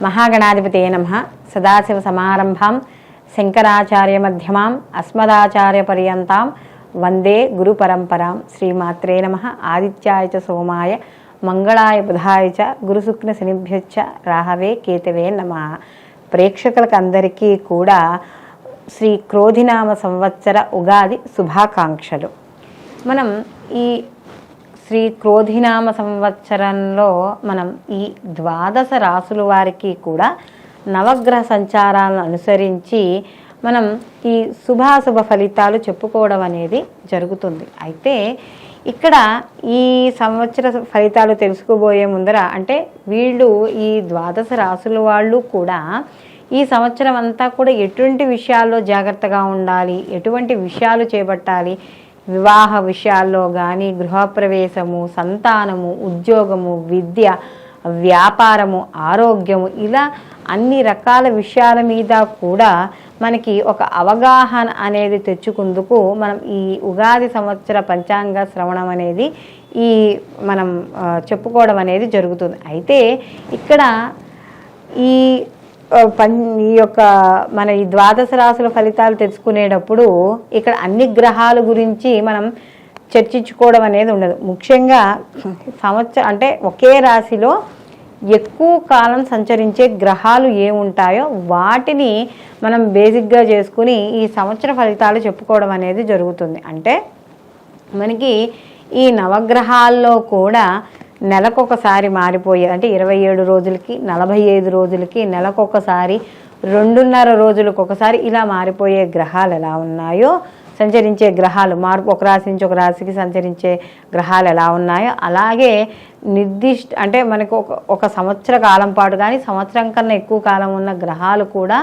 మహాగణాధిపతే నమః. సదాశివసమారంభాం శంకరాచార్యమధ్యమాం అస్మదాచార్యపర్యంతాం వందే గురుపరంపరాం. శ్రీమాత్రే నమః. ఆదిత్యాయ చ సోమాయ మంగళాయ బుధాయ చ గురుశుక్ర శనిభ్యశ్చ రాహవే కేతవే నమః. ప్రేక్షకులకు అందరికీ కూడా శ్రీ క్రోధినామ సంవత్సర ఉగాది శుభాకాంక్షలు. మనం ఈ శ్రీ క్రోధినామ సంవత్సరంలో మనం ఈ ద్వాదశ రాసుల వారికి కూడా నవగ్రహ సంచారాలను అనుసరించి మనం ఈ శుభాశుభ ఫలితాలు చెప్పుకోవడం అనేది జరుగుతుంది. అయితే ఇక్కడ ఈ సంవత్సర ఫలితాలు తెలుసుకోబోయే ముందర అంటే వీళ్ళు ఈ ద్వాదశ రాసుల వాళ్ళు కూడా ఈ సంవత్సరం అంతా కూడా ఎటువంటి విషయాల్లో జాగ్రత్తగా ఉండాలి, ఎటువంటి విషయాలు చేపట్టాలి, వివాహ విషయాల్లో కానీ, గృహప్రవేశము, సంతానము, ఉద్యోగము, విద్య, వ్యాపారము, ఆరోగ్యము, ఇలా అన్ని రకాల విషయాల మీద కూడా మనకి ఒక అవగాహన అనేది తెచ్చుకుందుకు మనం ఈ ఉగాది సంవత్సర పంచాంగ శ్రవణం అనేది మనం చెప్పుకోవడం అనేది జరుగుతుంది. అయితే ఇక్కడ ఈ యొక్క మన ఈ ద్వాదశ రాశుల ఫలితాలు తెలుసుకునేటప్పుడు ఇక్కడ అన్ని గ్రహాల గురించి మనం చర్చించుకోవడం అనేది ఉండదు. ముఖ్యంగా సంవత్సరం అంటే ఒకే రాశిలో ఎక్కువ కాలం సంచరించే గ్రహాలు ఏముంటాయో వాటిని మనం బేసిక్గా చేసుకుని ఈ సంవత్సర ఫలితాలు చెప్పుకోవడం అనేది జరుగుతుంది. అంటే మనకి ఈ నవగ్రహాల్లో కూడా నెలకొకసారి మారిపోయే అంటే 27 రోజులకి, 45 రోజులకి, నెలకొకసారి, 2.5 రోజులకు ఒకసారి ఇలా మారిపోయే గ్రహాలు ఎలా ఉన్నాయో, సంచరించే గ్రహాలు ఒక రాశి నుంచి ఒక రాశికి సంచరించే గ్రహాలు ఎలా ఉన్నాయో అలాగే నిర్దిష్ట అంటే మనకు ఒక సంవత్సర కాలం పాటు కానీ సంవత్సరం కన్నా ఎక్కువ కాలం ఉన్న గ్రహాలు కూడా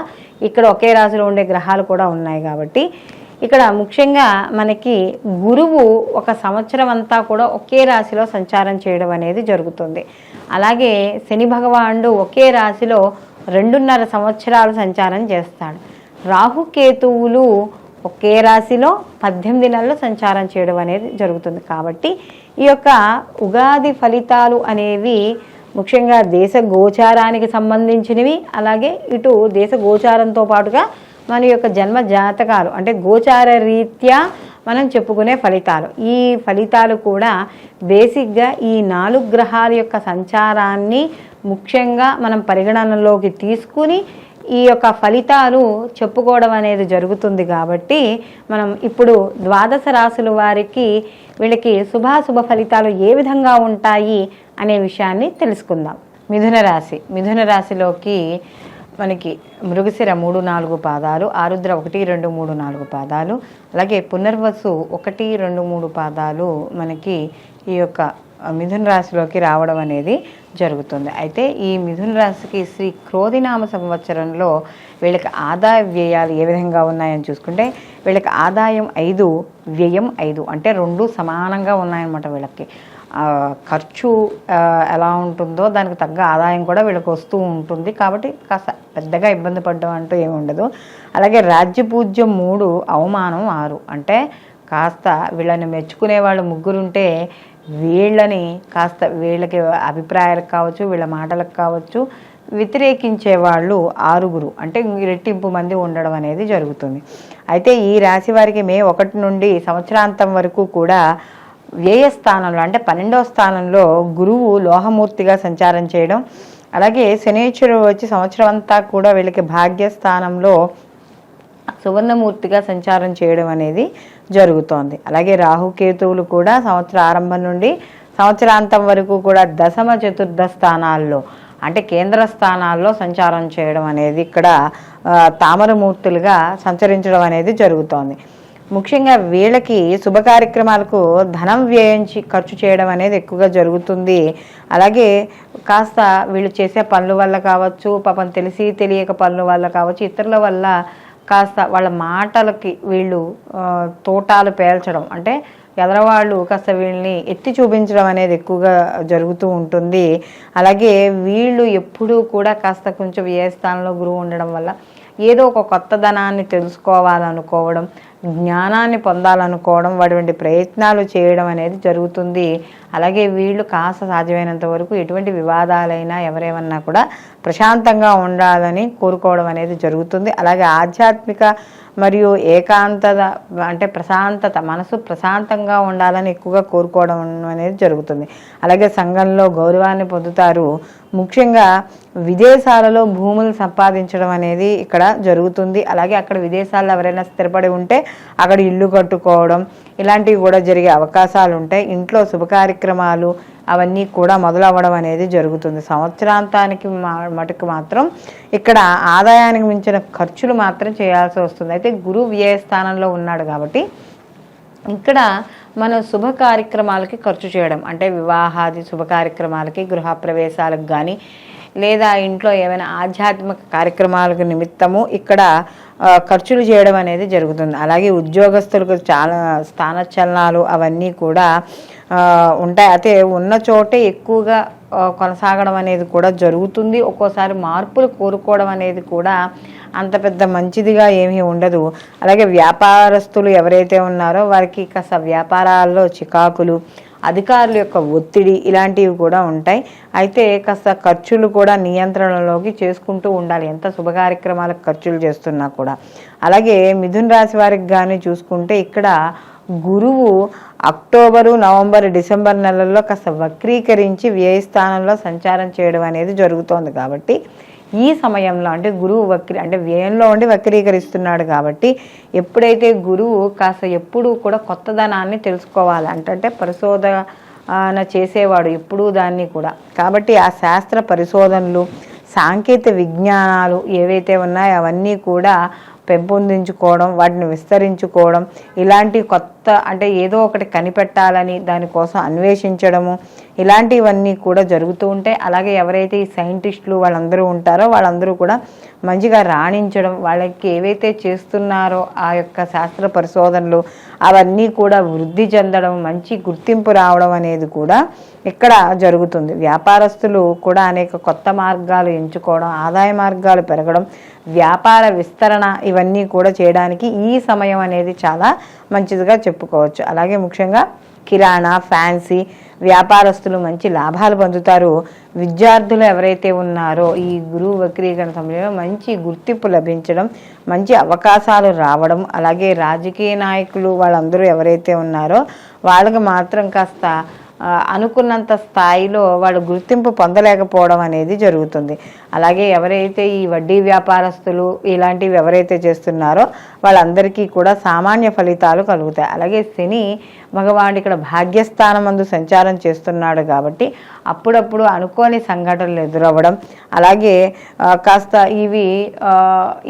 ఇక్కడ ఒకే రాశిలో ఉండే గ్రహాలు కూడా ఉన్నాయి. కాబట్టి ఇక్కడ ముఖ్యంగా మనకి గురువు ఒక సంవత్సరం అంతా కూడా ఒకే రాశిలో సంచారం చేయడం అనేది జరుగుతుంది. అలాగే శని భగవానుడు ఒకే రాశిలో 2.5 సంవత్సరాలు సంచారం చేస్తాడు. రాహుకేతువులు ఒకే రాశిలో 18 నెలలు సంచారం చేయడం అనేది జరుగుతుంది. కాబట్టి ఈ యొక్క ఉగాది ఫలితాలు అనేవి ముఖ్యంగా దేశ గోచారానికి సంబంధించినవి, అలాగే ఇటు దేశ గోచారంతో పాటుగా మన యొక్క జన్మ జాతకాలు అంటే గోచార రీత్యా మనం చెప్పుకునే ఫలితాలు. ఈ ఫలితాలు కూడా బేసిక్గా ఈ 4 గ్రహాల యొక్క సంచారాన్ని ముఖ్యంగా మనం పరిగణనలోకి తీసుకుని ఈ యొక్క ఫలితాలు చెప్పుకోవడం అనేది జరుగుతుంది. కాబట్టి మనం ఇప్పుడు ద్వాదశ రాశుల వారికి వీళ్ళకి శుభాశుభ ఫలితాలు ఏ విధంగా ఉంటాయి అనే విషయాన్ని తెలుసుకుందాం. మిథున రాశిలోకి మనకి మృగశిర 3-4 పాదాలు, ఆరుద్ర 1-2-3-4 పాదాలు, అలాగే పునర్వసు 1-2-3 పాదాలు మనకి ఈ యొక్క మిథున రాశిలోకి రావడం అనేది జరుగుతుంది. అయితే ఈ మిథున రాశికి శ్రీ క్రోధినామ సంవత్సరంలో వీళ్ళకి ఆదాయ వ్యయాలు ఏ విధంగా ఉన్నాయని చూసుకుంటే వీళ్ళకి ఆదాయం 5, వ్యయం 5 అంటే 2 సమానంగా ఉన్నాయన్నమాట. వీళ్ళకి ఖర్చు ఎలా ఉంటుందో దానికి తగ్గ ఆదాయం కూడా వీళ్ళకి వస్తూ ఉంటుంది. కాబట్టి కాస్త పెద్దగా ఇబ్బంది పడ్డం అంటూ ఏమి ఉండదు. అలాగే రాజ్యపూజ్యం 3, అవమానం 6 అంటే కాస్త వీళ్ళని మెచ్చుకునే వాళ్ళు 3 ఉంటే వీళ్ళని కాస్త వీళ్ళకి అభిప్రాయాలకు కావచ్చు, వీళ్ళ మాటలకు కావచ్చు వ్యతిరేకించే వాళ్ళు 6 అంటే రెట్టింపు మంది ఉండడం అనేది జరుగుతుంది. అయితే ఈ రాశి వారికి మే 1 నుండి సంవత్సరాంతం వరకు కూడా వ్యయ స్థానంలో అంటే 12వ స్థానంలో గురువు లోహమూర్తిగా సంచారం చేయడం, అలాగే శనీశ్వరుడు వచ్చి సంవత్సరం అంతా కూడా వీళ్ళకి భాగ్యస్థానంలో సువర్ణమూర్తిగా సంచారం చేయడం అనేది జరుగుతోంది. అలాగే రాహుకేతువులు కూడా సంవత్సర ఆరంభం నుండి సంవత్సరాంతం వరకు కూడా దశమ చతుర్థ స్థానాల్లో అంటే కేంద్ర స్థానాల్లో సంచారం చేయడం అనేది ఇక్కడ తామరమూర్తులుగా సంచరించడం అనేది జరుగుతోంది. ముఖ్యంగా వీళ్ళకి శుభ కార్యక్రమాలకు ధనం వ్యయించి ఖర్చు చేయడం అనేది ఎక్కువగా జరుగుతుంది. అలాగే కాస్త వీళ్ళు చేసే పనుల వల్ల కావచ్చు, పాపం తెలిసి తెలియక పనుల వల్ల కావచ్చు, ఇతరుల వల్ల కాస్త వాళ్ళ మాటలకి వీళ్ళు తోటాలు పేల్చడం అంటే ఎదరవాళ్ళు కాస్త వీళ్ళని ఎత్తి చూపించడం అనేది ఎక్కువగా జరుగుతూ ఉంటుంది. అలాగే వీళ్ళు ఎప్పుడూ కూడా కాస్త కొంచెం ఏ స్థానంలో గురువు ఉండడం వల్ల ఏదో ఒక కొత్త ధనాన్ని తెలుసుకోవాలనుకోవడం, జ్ఞానాన్ని పొందాలనుకోవడం, వాటి ప్రయత్నాలు చేయడం అనేది జరుగుతుంది. అలాగే వీళ్ళు కాస్త సాధ్యమైనంత వరకు ఎటువంటి వివాదాలైనా ఎవరేమన్నా కూడా ప్రశాంతంగా ఉండాలని కోరుకోవడం అనేది జరుగుతుంది. అలాగే ఆధ్యాత్మిక మరియు ఏకాంతత అంటే ప్రశాంతత, మనసు ప్రశాంతంగా ఉండాలని ఎక్కువగా కోరుకోవడం అనేది జరుగుతుంది. అలాగే సంఘంలో గౌరవాన్ని పొందుతారు. ముఖ్యంగా విదేశాలలో భూములు సంపాదించడం అనేది ఇక్కడ జరుగుతుంది. అలాగే అక్కడ విదేశాల్లో ఎవరైనా స్థిరపడి ఉంటే అక్కడ ఇల్లు కట్టుకోవడం ఇలాంటివి కూడా జరిగే అవకాశాలు ఉంటాయి. ఇంట్లో శుభ కార్యక్రమాలు అవన్నీ కూడా మొదలవ్వడం అనేది జరుగుతుంది. సంవత్సరాంతానికి మటుకు మాత్రం ఇక్కడ ఆదాయానికి మించిన ఖర్చులు మాత్రం చేయాల్సి వస్తుంది. అయితే గురువు వ్యయ స్థానంలో ఉన్నాడు కాబట్టి ఇక్కడ మనం శుభ కార్యక్రమాలకి ఖర్చు చేయడం అంటే వివాహాది శుభ కార్యక్రమాలకి, గృహప్రవేశాలకు కానీ లేదా ఇంట్లో ఏమైనా ఆధ్యాత్మిక కార్యక్రమాలకు నిమిత్తము ఇక్కడ ఖర్చులు చేయడం అనేది జరుగుతుంది. అలాగే ఉద్యోగస్తులకు చాలా స్థానచలనాలు అవన్నీ కూడా ఉంటాయి. అయితే ఉన్న చోటే ఎక్కువగా కొనసాగడం అనేది కూడా జరుగుతుంది. ఒక్కోసారి మార్పులు కోరుకోవడం అనేది కూడా అంత పెద్ద మంచిదిగా ఏమీ ఉండదు. అలాగే వ్యాపారస్తులు ఎవరైతే ఉన్నారో వారికి కాస్త వ్యాపారాల్లో చికాకులు, అధికారుల యొక్క ఒత్తిడి ఇలాంటివి కూడా ఉంటాయి. అయితే కాస్త ఖర్చులు కూడా నియంత్రణలోకి చేసుకుంటూ ఉండాలి, ఎంత శుభ కార్యక్రమాలకు ఖర్చులు చేస్తున్నా కూడా. అలాగే మిథున రాశి వారికి కానీ చూసుకుంటే ఇక్కడ గురువు అక్టోబరు, నవంబర్, డిసెంబర్ నెలల్లో కాస్త వక్రీకరించి వ్యయ స్థానంలో సంచారం చేయడం అనేది జరుగుతోంది. కాబట్టి ఈ సమయంలో అంటే గురువు అంటే వ్యయంలో ఉండి వక్రీకరిస్తున్నాడు కాబట్టి ఎప్పుడైతే గురువు కాస్త ఎప్పుడూ కూడా కొత్తదనాన్ని తెలుసుకోవాలి అంటే పరిశోధన చేసేవాడు ఎప్పుడూ దాన్ని కూడా. కాబట్టి ఆ శాస్త్ర పరిశోధనలు, సాంకేతిక విజ్ఞానాలు ఏవైతే ఉన్నాయో అవన్నీ కూడా పెంపొందించుకోవడం, వాటిని విస్తరించుకోవడం, ఇలాంటి కొత్త అంటే ఏదో ఒకటి కనిపెట్టాలని దానికోసం అన్వేషించడము ఇలాంటివన్నీ కూడా జరుగుతూ ఉంటాయి. అలాగే ఎవరైతే ఈ సైంటిస్టులు వాళ్ళందరూ ఉంటారో వాళ్ళందరూ కూడా మంచిగా రాణించడం, వాళ్ళకి ఏవైతే చేస్తున్నారో ఆ యొక్క శాస్త్ర పరిశోధనలు అవన్నీ కూడా వృద్ధి చెందడం, మంచి గుర్తింపు రావడం అనేది కూడా ఇక్కడ జరుగుతుంది. వ్యాపారస్తులు కూడా అనేక కొత్త మార్గాలు ఎంచుకోవడం, ఆదాయ మార్గాలు పెరగడం, వ్యాపార విస్తరణ ఇవన్నీ కూడా చేయడానికి ఈ సమయం అనేది చాలా మంచిదిగా చెప్పుకోవచ్చు. అలాగే ముఖ్యంగా కిరాణా, ఫ్యాన్సీ వ్యాపారస్తులు మంచి లాభాలు పొందుతారు. విద్యార్థులు ఎవరైతే ఉన్నారో ఈ గురువు వక్రీకరణ సమయంలో మంచి గుర్తింపు లభించడం, మంచి అవకాశాలు రావడం, అలాగే రాజకీయ నాయకులు వాళ్ళందరూ ఎవరైతే ఉన్నారో వాళ్ళకి మాత్రం కాస్త అనుకున్నంత స్థాయిలో వాళ్ళు గుర్తింపు పొందలేకపోవడం అనేది జరుగుతుంది. అలాగే ఎవరైతే ఈ వడ్డీ వ్యాపారస్తులు ఇలాంటివి ఎవరైతే చేస్తున్నారో వాళ్ళందరికీ కూడా సామాన్య ఫలితాలు కలుగుతాయి. అలాగే శని భగవానుడు ఇక్కడ భాగ్యస్థానం నందు సంచారం చేస్తున్నాడు కాబట్టి అప్పుడప్పుడు అనుకోని సంఘటనలు ఎదురవ్వడం, అలాగే కాస్త ఇవి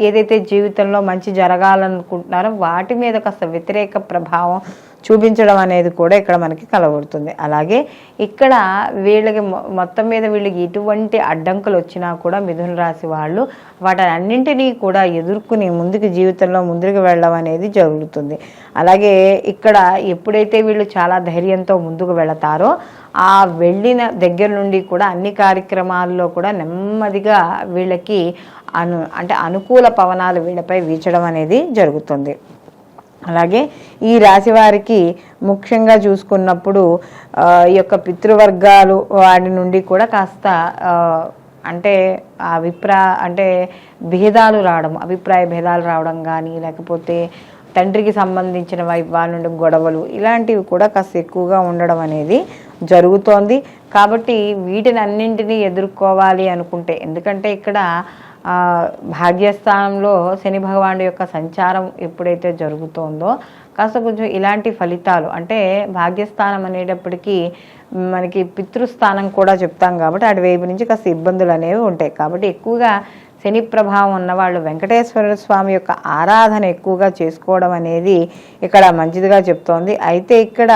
ఏదైతే జీవితంలో మంచి జరగాలనుకుంటున్నారో వాటి మీద కాస్త వ్యతిరేక ప్రభావం చూపించడం అనేది కూడా ఇక్కడ మనకి కలబడుతుంది. అలాగే ఇక్కడ వీళ్ళకి మొత్తం మీద వీళ్ళకి ఎటువంటి అడ్డంకులు వచ్చినా కూడా మిథున రాశి వాళ్ళు వాటన్నింటినీ కూడా ఎదుర్కొని ముందుకు జీవితంలో ముందుకు వెళ్ళడం అనేది జరుగుతుంది. అలాగే ఇక్కడ ఎప్పుడైతే వీళ్ళు చాలా ధైర్యంతో ముందుకు వెళతారో ఆ వెళ్ళిన దగ్గర నుండి కూడా అన్ని కార్యక్రమాల్లో కూడా నెమ్మదిగా వీళ్ళకి అనుకూల పవనాలు వీళ్ళపై వీచడం అనేది జరుగుతుంది. అలాగే ఈ రాశి వారికి ముఖ్యంగా చూసుకున్నప్పుడు ఈ యొక్క పితృవర్గాలు వాటి నుండి కూడా కాస్త భేదాలు రావడం, అభిప్రాయ భేదాలు రావడం కానీ, లేకపోతే తండ్రికి సంబంధించిన వాళ్ళ నుండి గొడవలు ఇలాంటివి కూడా కాస్త ఎక్కువగా ఉండడం అనేది జరుగుతోంది. కాబట్టి వీటిని అన్నింటినీ ఎదుర్కోవాలి అనుకుంటే, ఎందుకంటే ఇక్కడ భాగ్యస్థానంలో శని భగవానుడి యొక్క సంచారం ఎప్పుడైతే జరుగుతోందో కాస్త కొంచెం ఇలాంటి ఫలితాలు అంటే భాగ్యస్థానం అనేటప్పటికీ మనకి పితృస్థానం కూడా చెప్తాం కాబట్టి అటువైపు నుంచి కాస్త ఇబ్బందులు అనేవి ఉంటాయి. కాబట్టి ఎక్కువగా శని ప్రభావం ఉన్నవాళ్ళు వెంకటేశ్వర స్వామి యొక్క ఆరాధన ఎక్కువగా చేసుకోవడం అనేది ఇక్కడ మంచిదిగా చెప్తోంది. అయితే ఇక్కడ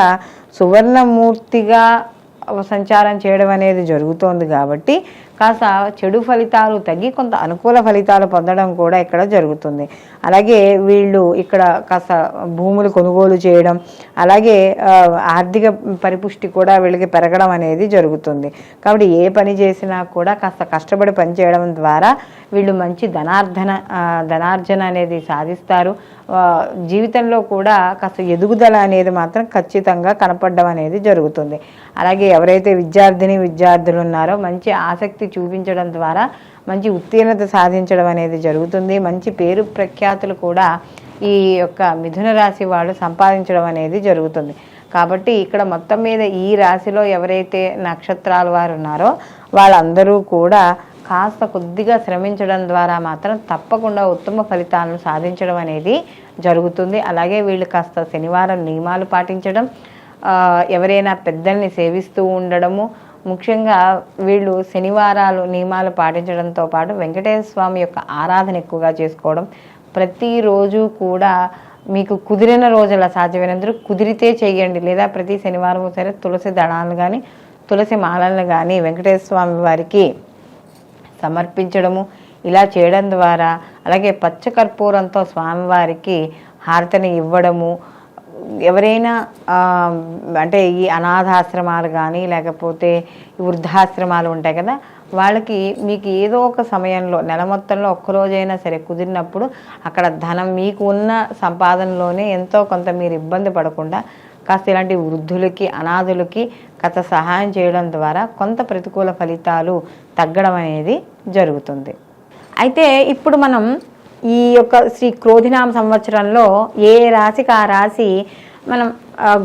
సువర్ణమూర్తిగా సంచారం చేయడం అనేది జరుగుతోంది కాబట్టి కాస్త చెడు ఫలితాలు తగ్గి కొంత అనుకూల ఫలితాలు పొందడం కూడా ఇక్కడ జరుగుతుంది. అలాగే వీళ్ళు ఇక్కడ కాస్త భూములు కొనుగోలు చేయడం, అలాగే ఆర్థిక పరిపుష్టి కూడా వీళ్ళకి పెరగడం అనేది జరుగుతుంది. కాబట్టి ఏ పని చేసినా కూడా కాస్త కష్టపడి పని చేయడం ద్వారా వీళ్ళు మంచి ధనార్జన అనేది సాధిస్తారు. జీవితంలో కూడా కాస్త ఎదుగుదల అనేది మాత్రం ఖచ్చితంగా కనపడడం అనేది జరుగుతుంది. అలాగే ఎవరైతే విద్యార్థులు ఉన్నారో మంచి ఆసక్తి చూపించడం ద్వారా మంచి ఉత్తీర్ణత సాధించడం అనేది జరుగుతుంది. మంచి పేరు ప్రఖ్యాతులు కూడా ఈ యొక్క మిథున రాశి వాళ్ళు సంపాదించడం అనేది జరుగుతుంది. కాబట్టి ఇక్కడ మొత్తం మీద ఈ రాశిలో ఎవరైతే నక్షత్రాల వారు ఉన్నారో వాళ్ళందరూ కూడా కాస్త కొద్దిగా శ్రమించడం ద్వారా మాత్రం తప్పకుండా ఉత్తమ ఫలితాలను సాధించడం అనేది జరుగుతుంది. అలాగే వీళ్ళు కాస్త శనివారం నియమాలు పాటించడం, ఎవరైనా పెద్దల్ని సేవిస్తూ ఉండడము, ముఖ్యంగా వీళ్ళు శనివారాలు నియమాలు పాటించడంతో పాటు వెంకటేశ్వర స్వామి యొక్క ఆరాధన ఎక్కువగా చేసుకోవడం, ప్రతిరోజు కూడా మీకు కుదిరిన రోజుల సాధ్యమైనందుకు కుదిరితే చేయండి, లేదా ప్రతి శనివారం సరే తులసి దళాలను కానీ తులసి మాలలను కానీ వెంకటేశ్వర స్వామి వారికి సమర్పించడము, ఇలా చేయడం ద్వారా, అలాగే పచ్చకర్పూరంతో స్వామివారికి హారతిని ఇవ్వడము, ఎవరైనా అంటే ఈ అనాథాశ్రమాలు కానీ లేకపోతే వృద్ధాశ్రమాలు ఉంటాయి కదా, వాళ్ళకి మీకు ఏదో ఒక సమయంలో నెల మొత్తంలో ఒక్కరోజైనా సరే కుదిరినప్పుడు అక్కడ ధనం మీకు ఉన్న సంపాదనలోనే ఎంతో కొంత మీరు ఇబ్బంది పడకుండా కాస్త ఇలాంటి వృద్ధులకి అనాథులకి కాస్త సహాయం చేయడం ద్వారా కొంత ప్రతికూల ఫలితాలు తగ్గడం అనేది జరుగుతుంది. అయితే ఇప్పుడు మనం ఈ యొక్క శ్రీ క్రోధినామ సంవత్సరంలో ఏ రాశికి ఆ రాశి మనం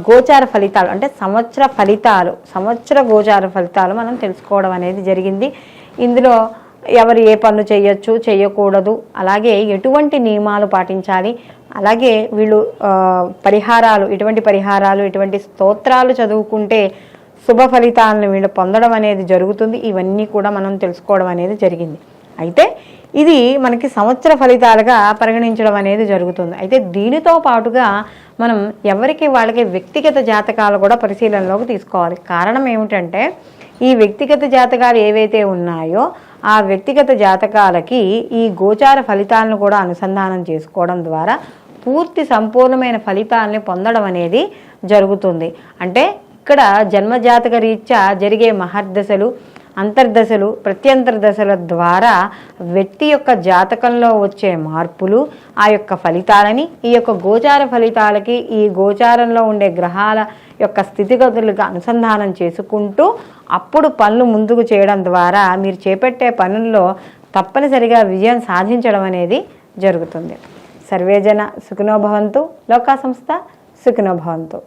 గోచార ఫలితాలు అంటే సంవత్సర గోచార ఫలితాలు మనం తెలుసుకోవడం అనేది జరిగింది. ఇందులో ఎవరు ఏ పనులు చేయొచ్చు చేయకూడదు, అలాగే ఎటువంటి నియమాలు పాటించాలి, అలాగే వీళ్ళు ఇటువంటి స్తోత్రాలు చదువుకుంటే శుభ ఫలితాలను వీళ్ళు పొందడం అనేది జరుగుతుంది. ఇవన్నీ కూడా మనం తెలుసుకోవడం అనేది జరిగింది. అయితే ఇది మనకి సంవత్సర ఫలితాలుగా పరిగణించడం అనేది జరుగుతుంది. అయితే దీనితో పాటుగా మనం వాళ్ళకి వ్యక్తిగత జాతకాలు కూడా పరిశీలనలోకి తీసుకోవాలి. కారణం ఏమిటంటే ఈ వ్యక్తిగత జాతకాలు ఏవైతే ఉన్నాయో ఆ వ్యక్తిగత జాతకాలకి ఈ గోచార ఫలితాలను కూడా అనుసంధానం చేసుకోవడం ద్వారా పూర్తి సంపూర్ణమైన ఫలితాలని పొందడం అనేది జరుగుతుంది. అంటే ఇక్కడ జన్మజాతక రీత్యా జరిగే మహర్దశలు, అంతర్దశలు, ప్రత్యంతర దశల ద్వారా వ్యక్తి యొక్క జాతకంలో వచ్చే మార్పులు, ఆ యొక్క ఫలితాలని ఈ యొక్క గోచార ఫలితాలకి ఈ గోచారంలో ఉండే గ్రహాల యొక్క స్థితిగతులుగా అనుసంధానం చేసుకుంటూ అప్పుడు పనులు ముందుకు చేయడం ద్వారా మీరు చేపట్టే పనుల్లో తప్పనిసరిగా విజయం సాధించడం అనేది జరుగుతుంది. సర్వేజన సుఖినో భవంతు, లోకా సంస్థ సుఖినో భవంతు.